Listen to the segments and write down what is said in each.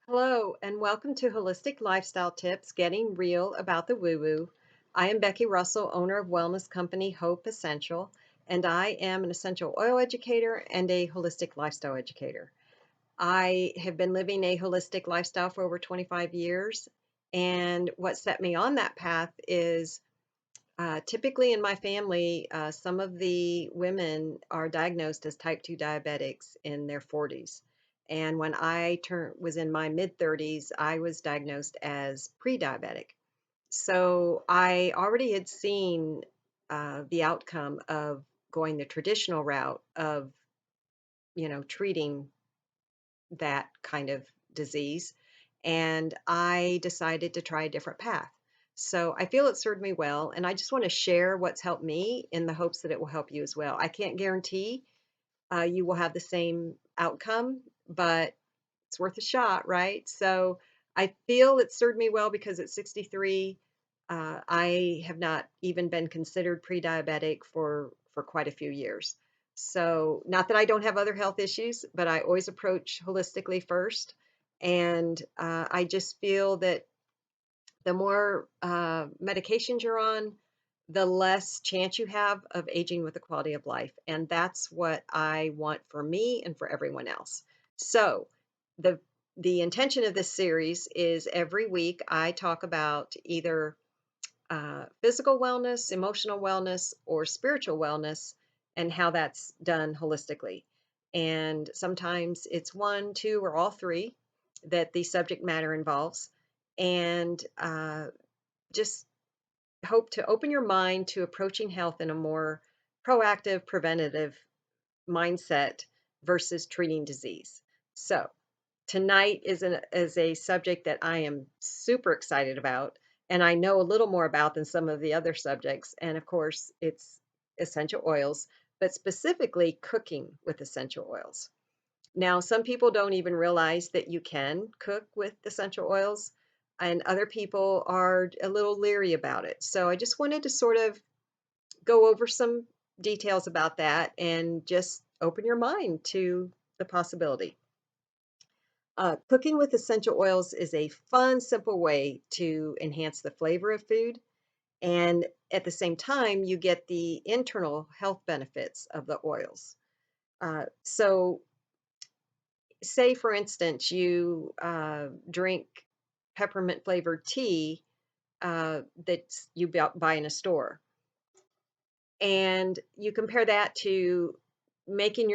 Hello, and welcome to Holistic Lifestyle Tips Getting Real About the Woo Woo. I am Becky Russell, owner of wellness company Hope Essential, and I am an essential oil educator and a holistic lifestyle educator. I have been living a holistic lifestyle for over 25 years, and what set me on that path is typically in my family, some of the women are diagnosed as type 2 diabetics in their 40s. And when was in my mid 30s, I was diagnosed as pre-diabetic. So I already had seen the outcome of going the traditional route of, treating that kind of disease. And I decided to try a different path. So I feel it served me well. And I just want to share what's helped me in the hopes that it will help you as well. I can't guarantee you will have the same outcome, but it's worth a shot, right? So I feel it served me well because at 63, I have not even been considered pre-diabetic for quite a few years. So not that I don't have other health issues, but I always approach holistically first. And I just feel that the more medications you're on, the less chance you have of aging with the quality of life. And that's what I want for me and for everyone else. So the the intention of this series is every week I talk about either physical wellness, emotional wellness, or spiritual wellness, and how that's done holistically. And sometimes it's one, two, or all three that the subject matter involves. And just hope to open your mind to approaching health in a more proactive, preventative mindset versus treating disease. So, tonight is a subject that I am super excited about, and I know a little more about than some of the other subjects. And of course, it's essential oils, but specifically cooking with essential oils. Now, some people don't even realize that you can cook with essential oils, and other people are a little leery about it. So I just wanted to sort of go over some details about that and just open your mind to the possibility. Cooking with essential oils is a fun, simple way to enhance the flavor of food. And at the same time, you get the internal health benefits of the oils. So, say for instance, you drink peppermint flavored tea that you buy in a store, and you compare that to making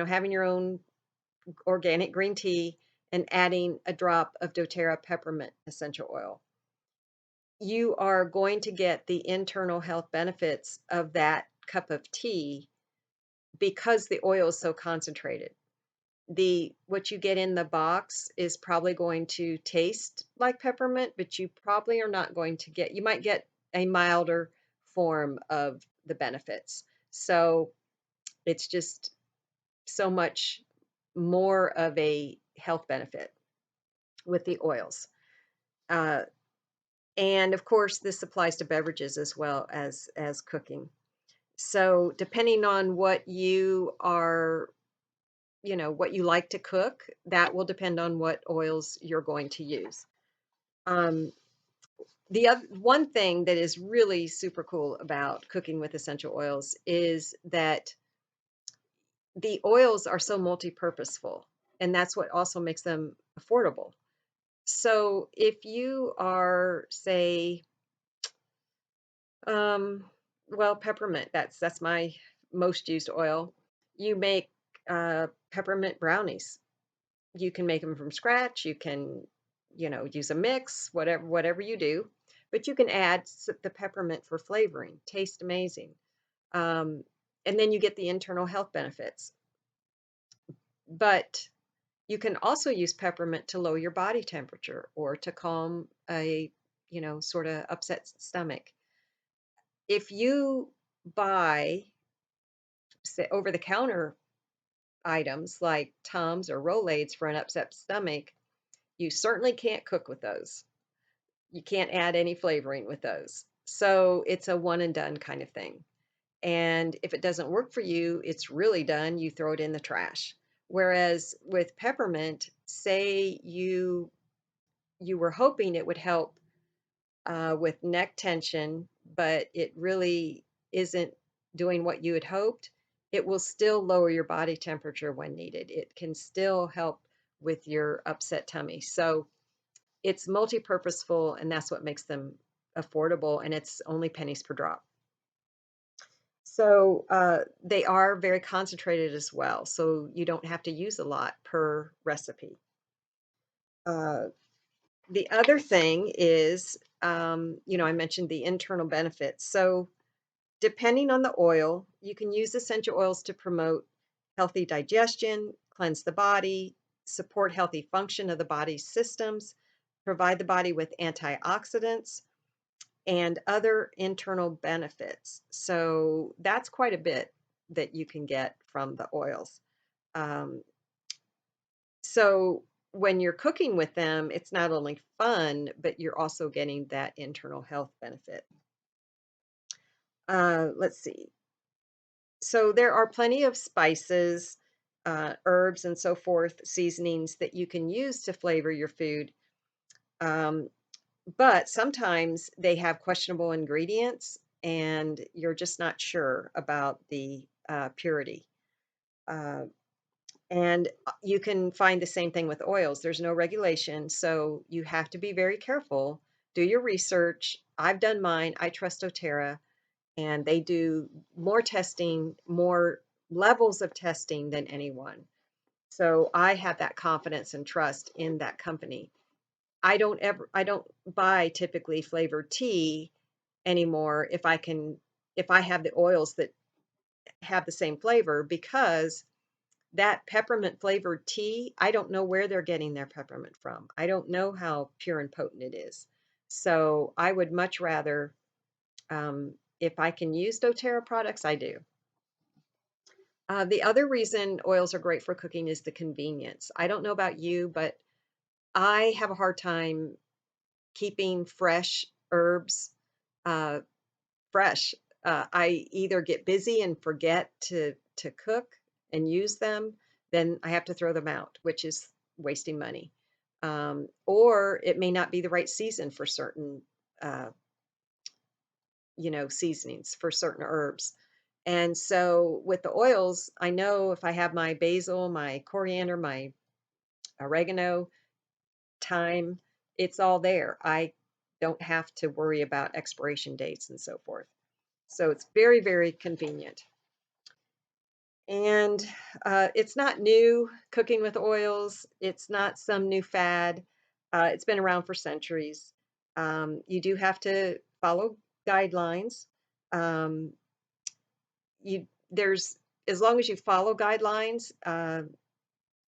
having your own organic green tea and adding a drop of doTERRA peppermint essential oil. You are going to get the internal health benefits of that cup of tea because the oil is so concentrated. The what you get in the box is probably going to taste like peppermint, but you probably are not going to get, you might get a milder form of the benefits. So it's just so much more of a health benefit with the oils. Uh, and of course, this applies to beverages as well as cooking. So depending on what you are, what you like to cook, that will depend on what oils you're going to use. Um, the other one thing that is really super cool about cooking with essential oils is that the oils are so multi-purposeful, and that's what also makes them affordable. So if you are, say, Um, well, peppermint, that's my most used oil. You make peppermint brownies. You can make them from scratch. You can, use a mix, whatever you do, but you can add the peppermint for flavoring. Taste amazing. Um, and then you get the internal health benefits. But you can also use peppermint to lower your body temperature or to calm a, sort of upset stomach. If you buy say, over the counter items like Tums or Rolaids for an upset stomach, you certainly can't cook with those. You can't add any flavoring with those. So it's a one and done kind of thing. And if it doesn't work for you, it's really done. You throw it in the trash. Whereas with peppermint, say you were hoping it would help with neck tension, but it really isn't doing what you had hoped, it will still lower your body temperature when needed. It can still help with your upset tummy. So it's multi-purposeful, and that's what makes them affordable, and it's only pennies per drop. So they are very concentrated as well, so you don't have to use a lot per recipe. Uh, the other thing is, I mentioned the internal benefits. So depending on the oil, you can use essential oils to promote healthy digestion, cleanse the body, support healthy function of the body's systems, provide the body with antioxidants, and other internal benefits. So that's quite a bit that you can get from the oils. Um, so when you're cooking with them, it's not only fun, but you're also getting that internal health benefit. Let's see. So there are plenty of spices, herbs, and so forth, seasonings that you can use to flavor your food. Um, but sometimes they have questionable ingredients and you're just not sure about the purity. Uh, and you can find the same thing with oils. There's no regulation, so you have to be very careful. Do your research. I've done mine. I trust doTERRA, and they do more testing, more levels of testing than anyone. So I have that confidence and trust in that company. I don't buy typically flavored tea anymore if I have the oils that have the same flavor, because that peppermint flavored tea, I don't know where they're getting their peppermint from. I don't know how pure and potent it is. So I would much rather, if I can use doTERRA products, I do. The other reason oils are great for cooking is the convenience. I don't know about you, but I have a hard time keeping fresh herbs uh, fresh. I either get busy and forget to cook and use them, then I have to throw them out, which is wasting money. Or it may not be the right season for certain, uh, seasonings for certain herbs. And so with the oils, I know if I have my basil, my coriander, my oregano, thyme, it's all there. I don't have to worry about expiration dates and so forth. So it's very, very convenient. And it's not new cooking with oils. It's not some new fad. It's been around for centuries. You do have to follow guidelines. Um, you there's As long as you follow guidelines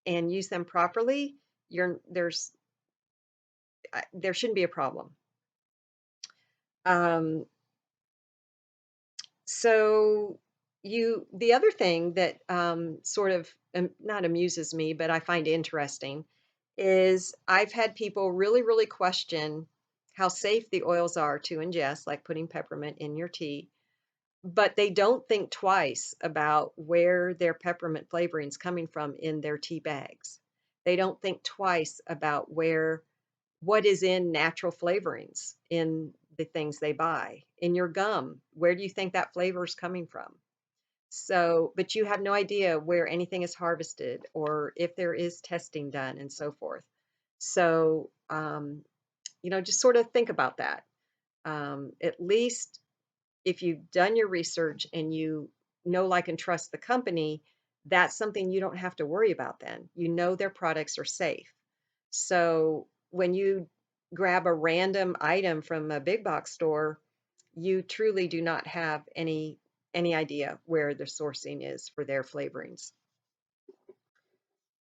and use them properly, there shouldn't be a problem. Um, So the other thing that sort of not amuses me, but I find interesting, is I've had people really, really question how safe the oils are to ingest, like putting peppermint in your tea, but they don't think twice about where their peppermint flavoring is coming from in their tea bags. They don't think twice about what is in natural flavorings in the things they buy. In your gum, where do you think that flavor is coming from? So, but you have no idea where anything is harvested or if there is testing done and so forth. So, just sort of think about that. At least if you've done your research and you know, like, and trust the company, that's something you don't have to worry about then. You know their products are safe. So when you grab a random item from a big box store, you truly do not have any idea where the sourcing is for their flavorings.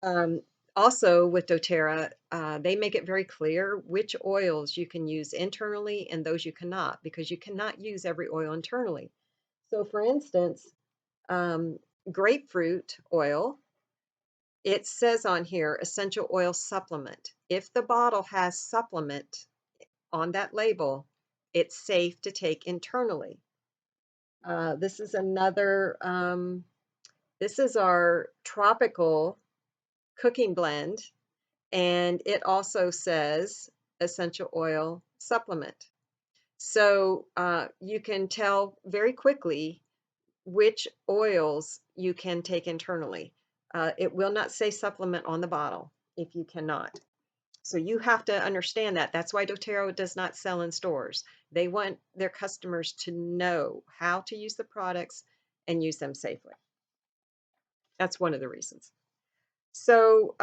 Um, Also, with doTERRA, they make it very clear which oils you can use internally and those you cannot, because you cannot use every oil internally. So, for instance, um, grapefruit oil, it says on here essential oil supplement. If the bottle has supplement on that label, it's safe to take internally. This is our tropical. cooking blend, and it also says essential oil supplement. So you can tell very quickly which oils you can take internally. It will not say supplement on the bottle if you cannot. So you have to understand that. That's why doTERRA does not sell in stores. They want their customers to know how to use the products and use them safely. That's one of the reasons. So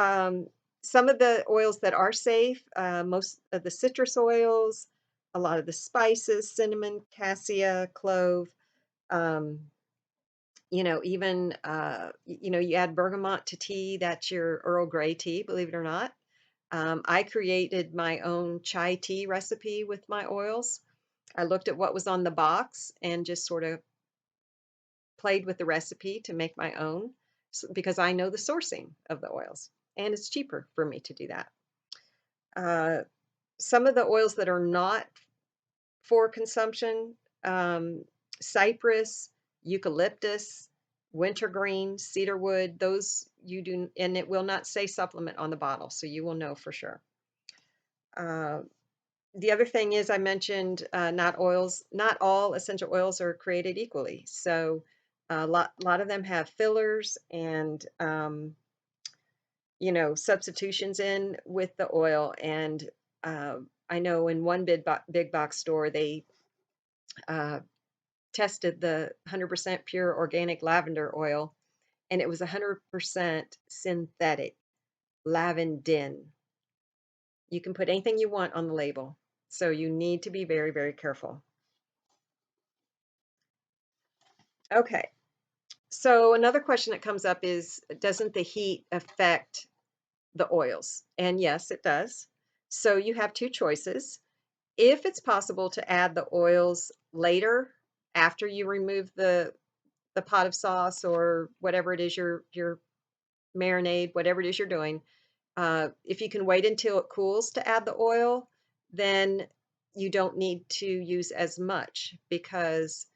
some of the oils that are safe, most of the citrus oils, a lot of the spices, cinnamon, cassia, clove, um, even you add bergamot to tea. That's your Earl Grey tea, believe it or not. I created my own chai tea recipe with my oils. I looked at what was on the box and just sort of played with the recipe to make my own because I know the sourcing of the oils and it's cheaper for me to do that. Uh, some of the oils that are not for consumption, cypress, eucalyptus, wintergreen, cedarwood, those you do, and it will not say supplement on the bottle, so you will know for sure. Uh, the other thing is I mentioned not all essential oils are created equally. So a lot of them have fillers and substitutions in with the oil. And uh, I know in one big box store they uh, tested the 100% pure organic lavender oil, and it was 100% synthetic lavandin. You can put anything you want on the label, so you need to be very, very careful. Okay, so another question that comes up is, doesn't the heat affect the oils? And yes, it does. So you have two choices. If it's possible to add the oils later after you remove the pot of sauce or whatever it is your marinade, whatever it is you're doing, if you can wait until it cools to add the oil, then you don't need to use as much because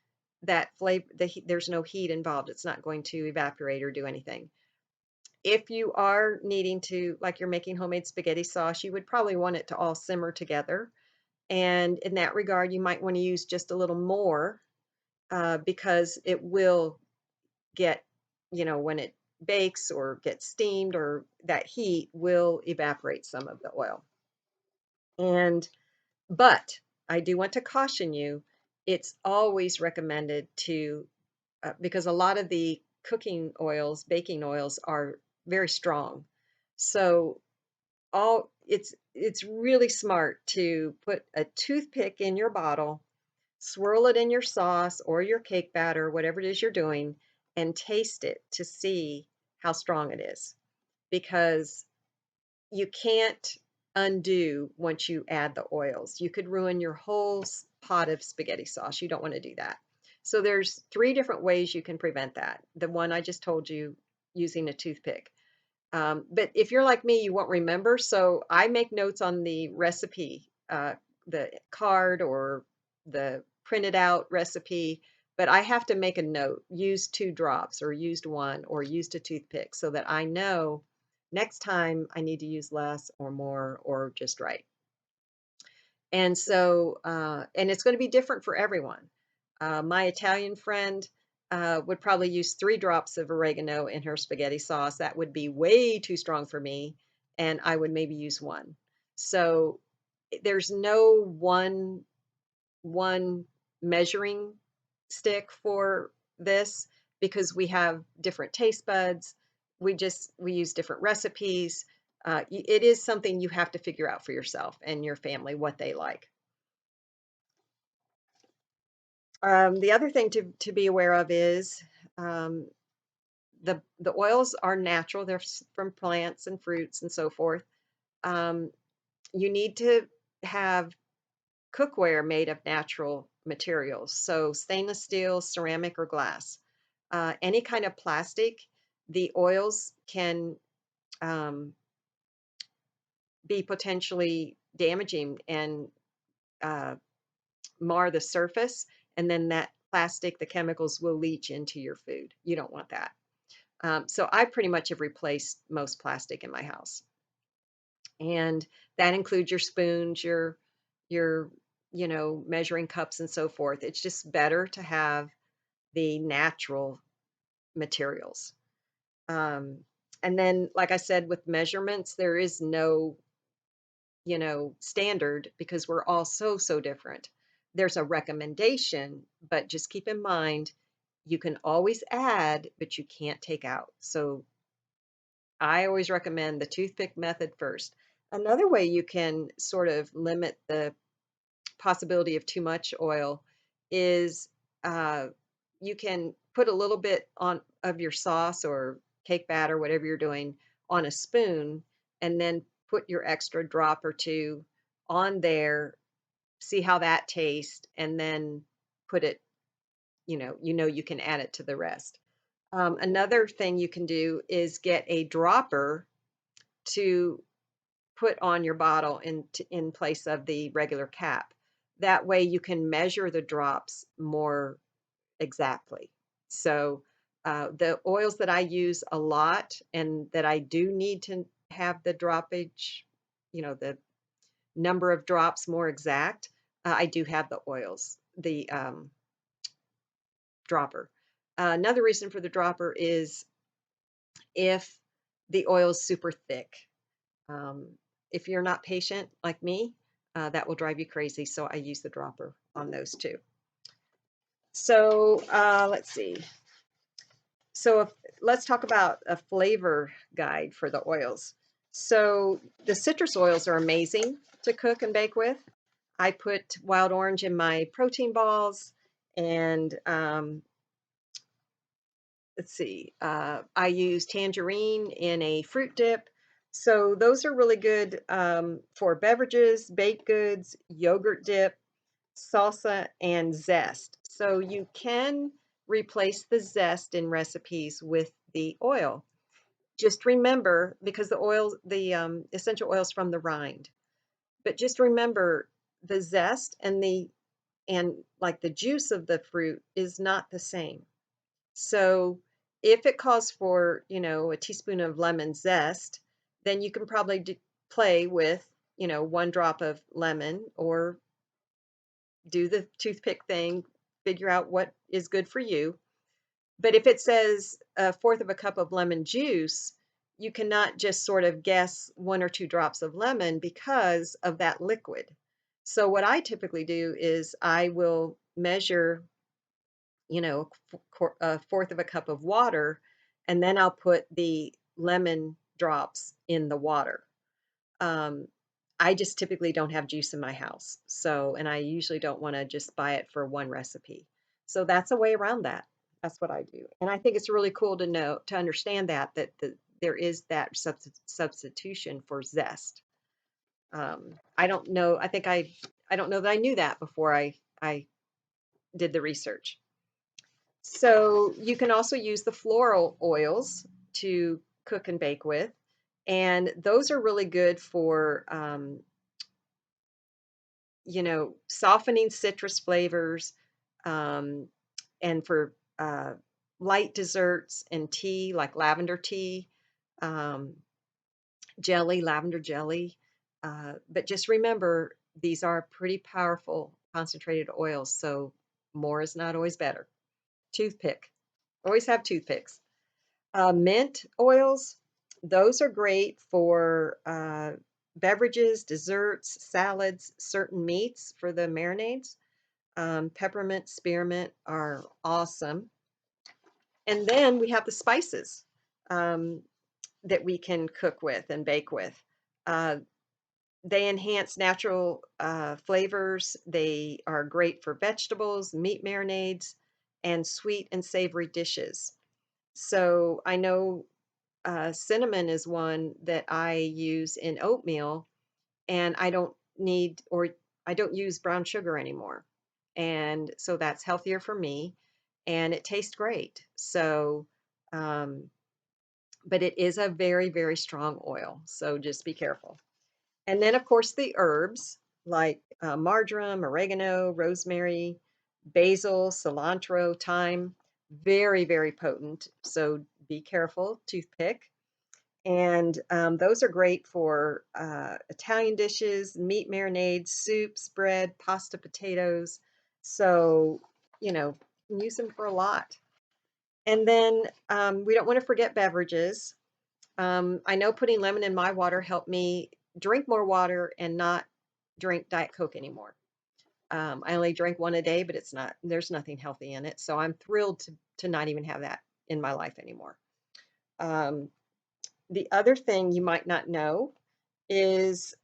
that flavor, there's no heat involved. It's not going to evaporate or do anything. If you are needing to, like you're making homemade spaghetti sauce, you would probably want it to all simmer together. And in that regard, you might want to use just a little more because it will get, when it bakes or gets steamed, or that heat will evaporate some of the oil. But I do want to caution you, it's always recommended to, because a lot of the cooking oils, baking oils are very strong. So it's really smart to put a toothpick in your bottle, swirl it in your sauce or your cake batter, whatever it is you're doing, and taste it to see how strong it is. Because you can't undo once you add the oils. You could ruin your whole pot of spaghetti sauce. You don't want to do that. So there's three different ways you can prevent that. The one I just told you, using a toothpick. But if you're like me, you won't remember. So I make notes on the recipe, the card or the printed out recipe, but I have to make a note, use 2 drops or used one or used a toothpick so that I know next time I need to use less or more or just right. And so, and it's going to be different for everyone. My Italian friend would probably use 3 drops of oregano in her spaghetti sauce. That would be way too strong for me, and I would maybe use one. So there's no one measuring stick for this because we have different taste buds. We use different recipes. It is something you have to figure out for yourself and your family what they like. The other thing to be aware of is um, the oils are natural. They're from plants and fruits and so forth. Um, you need to have cookware made of natural materials, so stainless steel, ceramic, or glass. Any kind of plastic, the oils can um, be potentially damaging and uh, mar the surface, and then that plastic, the chemicals will leach into your food. You don't want that. So I pretty much have replaced most plastic in my house, and that includes your spoons, your measuring cups and so forth. It's just better to have the natural materials. Um, and then, like I said, with measurements, there is no standard because we're all so different. There's a recommendation, but just keep in mind you can always add, but you can't take out. So I always recommend the toothpick method first. Another way you can sort of limit the possibility of too much oil is uh, you can put a little bit on of your sauce or cake batter, whatever you're doing, on a spoon, and then put your extra drop or two on there. See how that tastes, and then put it. You can add it to the rest. Another thing you can do is get a dropper to put on your bottle in place of the regular cap. That way you can measure the drops more exactly. So the oils that I use a lot and that I do need to have the droppage, the number of drops more exact, I do have the oils, the dropper. Another reason for the dropper is if the oil is super thick. Um, if you're not patient like me, that will drive you crazy. So I use the dropper on those too. So let's see. Let's talk about a flavor guide for the oils. So the citrus oils are amazing to cook and bake with. I put wild orange in my protein balls, and let's see, I use tangerine in a fruit dip. So those are really good for beverages, baked goods, yogurt dip, salsa, and zest. So you can replace the zest in recipes with the oil. Just remember, because the essential oils from the rind, but just remember the zest and like the juice of the fruit is not the same. So if it calls for, a teaspoon of lemon zest, then you can probably play with, 1 drop of lemon or do the toothpick thing, figure out what is good for you. But if it says a fourth of a cup of lemon juice, you cannot just sort of guess 1 or 2 drops of lemon because of that liquid. So what I typically do is I will measure a fourth of a cup of water, and then I'll put the lemon drops in the water. Um, I just typically don't have juice in my house. So, and I usually don't want to just buy it for one recipe. So that's a way around that. That's what I do. And I think it's really cool to understand that there is that substitution for zest. I don't know. I don't know that I knew that before I did the research. So you can also use the floral oils to cook and bake with, and those are really good for softening citrus flavors, um, and for light desserts and tea, like lavender tea, um, lavender jelly. But just remember, these are pretty powerful concentrated oils, so more is not always better. Toothpick. Always have toothpicks. Mint oils, those are great for beverages, desserts, salads, certain meats for the marinades. Peppermint, spearmint are awesome. And then we have the spices um, that we can cook with and bake with. Uh, they enhance natural flavors. They are great for vegetables, meat marinades, and sweet and savory dishes. So I know cinnamon is one that I use in oatmeal, and I don't use brown sugar anymore. And so that's healthier for me, and it tastes great. So, um, but it is a very strong oil. So just be careful. And then, of course, the herbs like marjoram, oregano, rosemary, basil, cilantro, thyme, very potent. So be careful, toothpick. And those are great for Italian dishes, meat marinades, soups, bread, pasta, potatoes. So, you know, you can use them for a lot. And then we don't want to forget beverages. I know putting lemon in my water helped me drink more water and not drink Diet Coke anymore. I only drink one a day, but there's nothing healthy in it. So I'm thrilled to not even have that in my life anymore. Um, the other thing you might not know is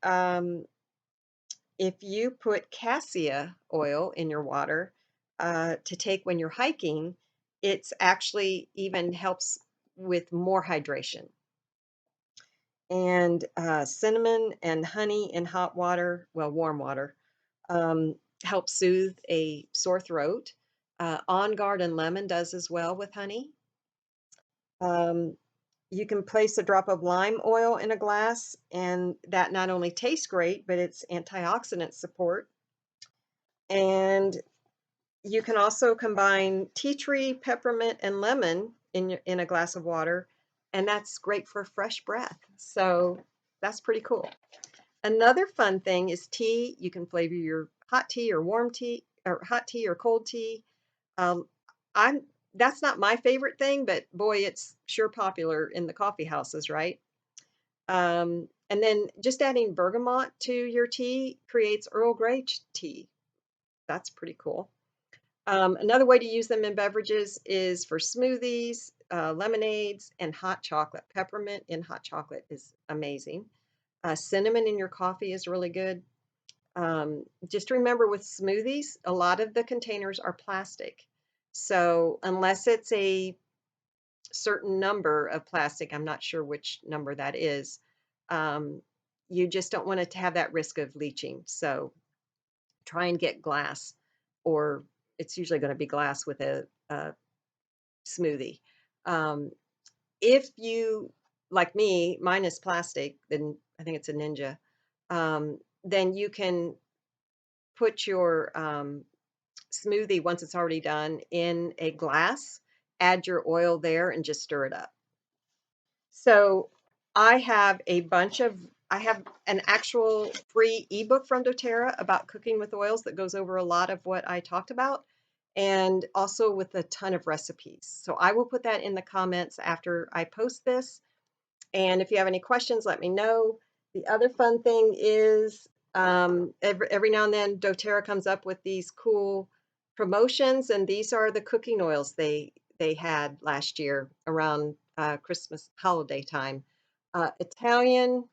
if you put cassia oil in your water to take when you're hiking, it's actually even helps with more hydration. And cinnamon and honey in hot water, well, warm water, um, helps soothe a sore throat. On Guard and lemon does as well with honey. Um, you can place a drop of lime oil in a glass, and that not only tastes great, but it's antioxidant support. And you can also combine tea tree, peppermint, and lemon in a glass of water, and that's great for fresh breath. So that's pretty cool. Another fun thing is tea. You can flavor your hot tea or warm tea, or hot tea or cold tea. Um, I'm That's not my favorite thing, but boy, it's sure popular in the coffee houses, right? And then just adding bergamot to your tea creates Earl Grey tea. That's pretty cool. Another way to use them in beverages is for smoothies, lemonades, and hot chocolate. Peppermint in hot chocolate is amazing. Cinnamon in your coffee is really good. Just remember with smoothies, a lot of the containers are plastic. So unless it's a certain number of plastic, I'm not sure which number that is, um, you just don't want it to have that risk of leaching. So try and get glass, or it's usually going to be glass with a smoothie. Um, if you, like me, mine is plastic, then I think it's a Ninja, then you can put your smoothie once it's already done in a glass, add your oil there, and just stir it up. So I have an actual free ebook from doTERRA about cooking with oils that goes over a lot of what I talked about, and also with a ton of recipes. So I will put that in the comments after I post this. And if you have any questions, let me know. The other fun thing is every now and then doTERRA comes up with these cool promotions, and these are the cooking oils they had last year around Christmas holiday time. Italian,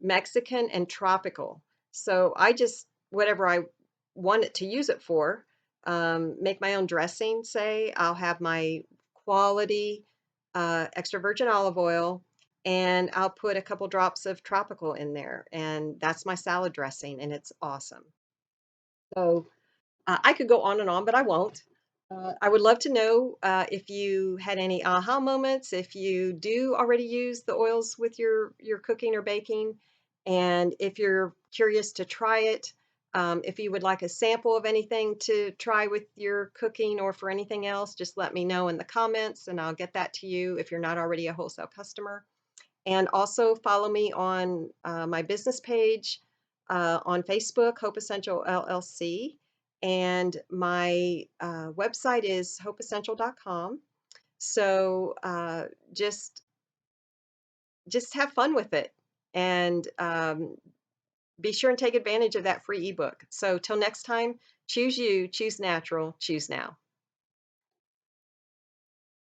Mexican, and tropical. So I just, whatever I want it to use it for, make my own dressing, say. I'll have my quality extra virgin olive oil, and I'll put a couple drops of tropical in there. And that's my salad dressing, and it's awesome. So I could go on and on, but I won't. I would love to know if you had any aha moments, if you do already use the oils with your cooking or baking, and if you're curious to try it, if you would like a sample of anything to try with your cooking or for anything else, just let me know in the comments and I'll get that to you if you're not already a wholesale customer. And also follow me on my business page on Facebook, Hope Essential LLC. And my website is hopeessential.com. So just have fun with it and be sure and take advantage of that free ebook. So till next time, choose you, choose natural, choose now.